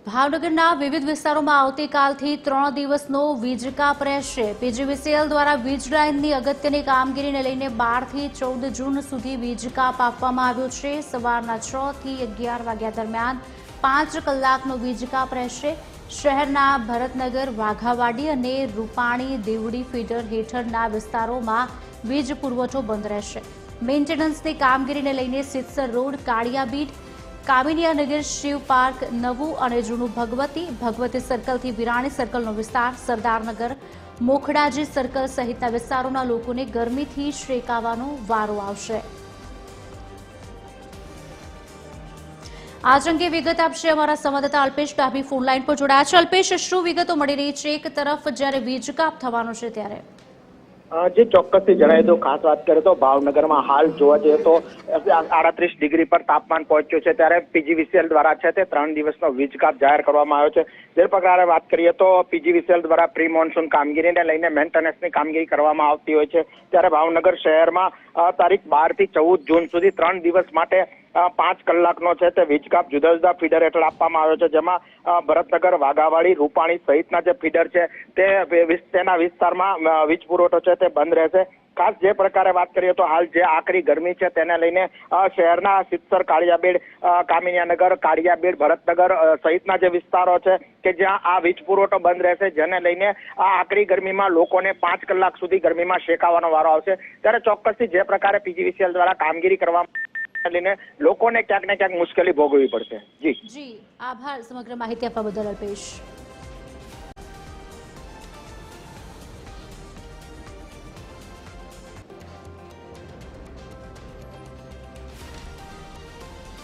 ભાવનગરના વિવિધ વિસ્તારોમાં આવતીકાલથી 3 દિવસનો વીજ કાપ રહેશે। પીજીવીસીએલ દ્વારા વીજ લાઇનની અગત્યની કામગીરીને લઈને 12 થી 14 જૂન સુધી વીજ કાપ આપવામાં આવ્યો છે। સવારના 6 થી 11 વાગ્યા દરમિયાન 5 કલાકનો વીજ કાપ રહેશે। શહેરના ભરતનગર, વાઘાવાડી અને રૂપાણી દેવડી ફીડર હેઠળના વિસ્તારોમાં વીજ પુરવઠો બંધ રહેશે। મેન્ટેનન્સની કામગીરીને લઈને સિત્સર રોડ, કાળિયાબીડ, કામિનિયાનગર, શિવ પાર્ક, નવું અને જૂનું ભગવતી સર્કલથી વિરાણી સર્કલનો વિસ્તાર, સરદારનગર, મોખડાજી સર્કલ સહિતના વિસ્તારોના લોકોને ગરમીથી શેકાવાનો વારો આવશે। આજ અંગે વિગત આપશે અમારા સંવાદદાતા અલ્પેશ ડાભી ફોન લાઈન પર જોડાયા છે। અલ્પેશ, શું વિગતો મળી રહી છે? એક તરફ જ્યારે વીજ કાપ થવાનો છે ત્યારે જે ચોક્કસથી જણાવી દઉં, ખાસ વાત કરીએ તો ભાવનગરમાં હાલ જોવા જઈએ તો 38 ડિગ્રી પર તાપમાન પહોંચ્યું છે। ત્યારે પીજીવીસીએલ દ્વારા છે તે 3 દિવસનો વીજ કાપ જાહેર કરવામાં આવ્યો છે। જે પ્રકારે વાત કરીએ તો પીજીવીસીએલ દ્વારા પ્રી મોન્સૂન કામગીરીને લઈને મેન્ટેનન્સની કામગીરી કરવામાં આવતી હોય છે। ત્યારે ભાવનગર શહેરમાં તારીખ 12 થી 14 જૂન સુધી 3 દિવસ માટે 5 કલાકનો છે તે વીજ કાપ જુદા જુદા ફીડર હેઠળ આપવામાં આવ્યો છે। જેમાં ભરતનગર, વાઘાવાડી, રૂપાણી સહિતના જે ફીડર છે તેના વિસ્તારમાં વીજ પુરવઠો છે તે બંધ રહેશે। ખાસ જે પ્રકારે વાત કરીએ તો હાલ જે આકરી ગરમી છે તેને લઈને શહેરના સિત્સર, કાળિયાબીડ, કામિનિયાનગર, કાળિયાબીડ, ભરતનગર સહિતના જે વિસ્તારો છે કે જ્યાં આ વીજ પુરવઠો બંધ રહેશે, જેને લઈને આ આકરી ગરમીમાં લોકોને 5 કલાક સુધી ગરમીમાં શેકાવાનો વારો આવશે। ત્યારે ચોક્કસથી જે પ્રકારે પીજીવીસીએલ દ્વારા કામગીરી કરવામાં લઈને લોકોને ક્યાંક ને ક્યાંક મુશ્કેલી ભોગવવી પડશે। જી, આભાર સમગ્ર માહિતી આપવા બદલ અલ્પેશ।